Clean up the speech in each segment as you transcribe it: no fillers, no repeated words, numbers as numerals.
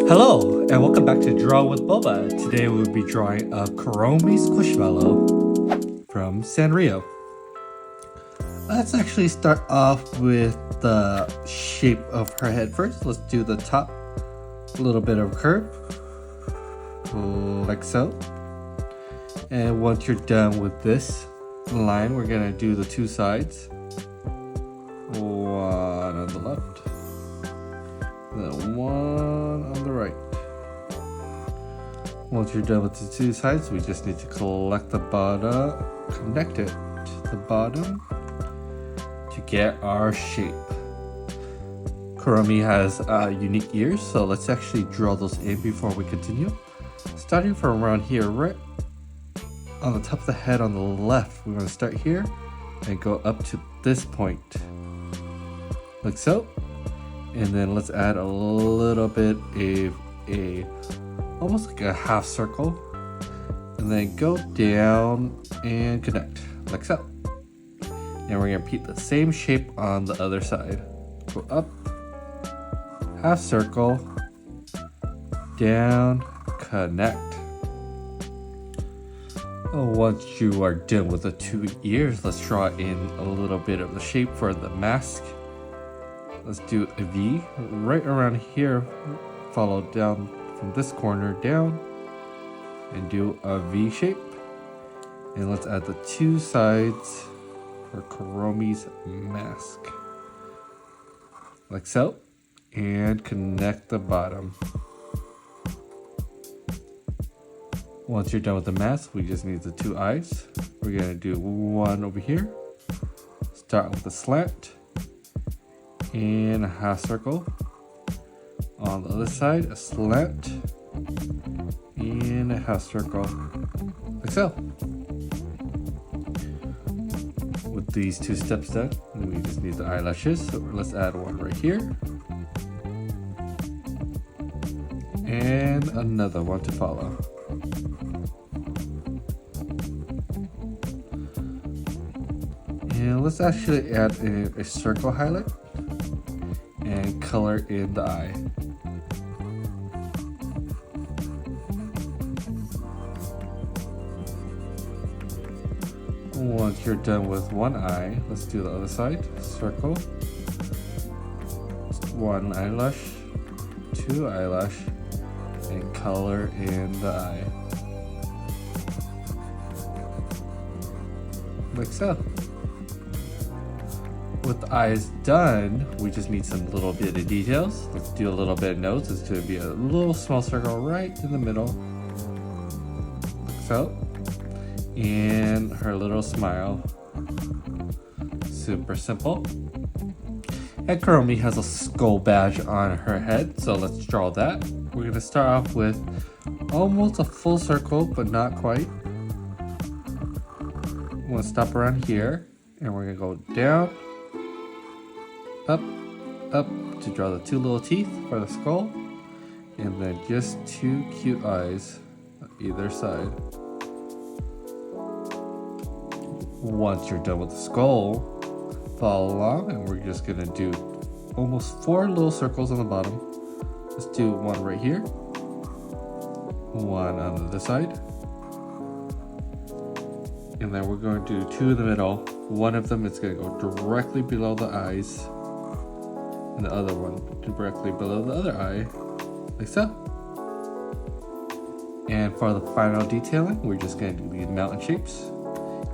Hello, and welcome back to Draw with Boba. Today we'll be drawing a Kuromi Squishmallow from Sanrio. Let's actually start off with the shape of her head first. Let's do the top, a little bit of curve, like so. And once you're done with this line, we're gonna do the two sides. One on the left, then one on the right. Once you're done with the two sides, we just need to connect the bottom to the bottom to get our shape. Kuromi has unique ears, so let's actually draw those in before we continue. Starting from around here, right on the top of the head on the left, we're going to start here and go up to this point, like so. And then let's add a little bit of almost like a half circle, and then go down and connect, like so. And we're gonna repeat the same shape on the other side. Go up, half circle, down, connect. Once you are done with the two ears, let's draw in a little bit of the shape for the mask. Let's do a V right around here, follow down from this corner down, and do a V shape. And let's add the two sides for Kuromi's mask, like so, and connect the bottom. Once you're done with the mask, we just need the two eyes. We're gonna do one over here, start with a slant, and a half circle. On the other side, a slant and a half circle, like so. With these two steps done, we just need the eyelashes, so let's add one right here and another one to follow. And let's actually add a circle highlight and color in the eye. Once you're done with one eye, let's do the other side. Circle, one eyelash, two eyelash, and color in the eye, like so. With the eyes done, we just need some little bit of details. Let's do a little bit of nose. It's going to be a little small circle right in the middle, like so. And her little smile. Super simple. And Kuromi has a skull badge on her head, so let's draw that. We're going to start off with almost a full circle, but not quite. We're going to stop around here, and we're going to go down, up, up to draw the two little teeth for the skull, and then just two cute eyes on either side. Once you're done with the skull, follow along, and we're just gonna do almost four little circles on the bottom. Let's do one right here, one on the other side, and then we're going to do two in the middle. One of them is going to go directly below the eyes, and the other one directly below the other eye, like so. And for the final detailing, we're just going to do these mountain shapes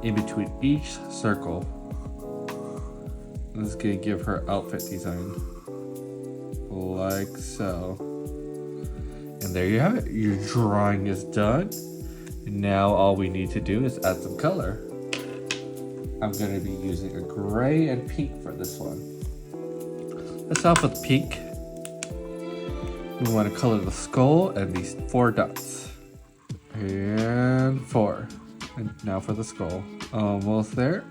in between each circle. This is going to give her outfit design, like so. And there you have it. Your drawing is done. And now all we need to do is add some color. I'm going to be using a gray and pink for this one. Let's start off with pink. We want to color the skull and these four dots. And four. And now for the skull. Almost there.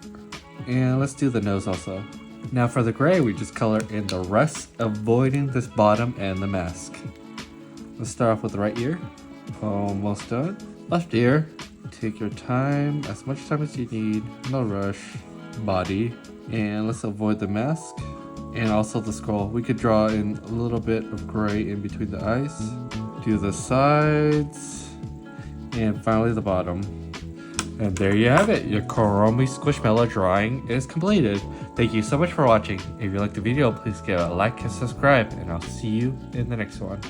And let's do the nose also. Now for the gray, we just color in the rest, avoiding this bottom and the mask. Let's start off with the right ear. Almost done. Left ear. Take your time, as much time as you need. No rush. Body. And let's avoid the mask. And also the skull. We could draw in a little bit of gray in between the eyes. Do the sides. And finally the bottom. And there you have it. Your Kuromi Squishmallow drawing is completed. Thank you so much for watching. If you liked the video, please give it a like and subscribe. And I'll see you in the next one.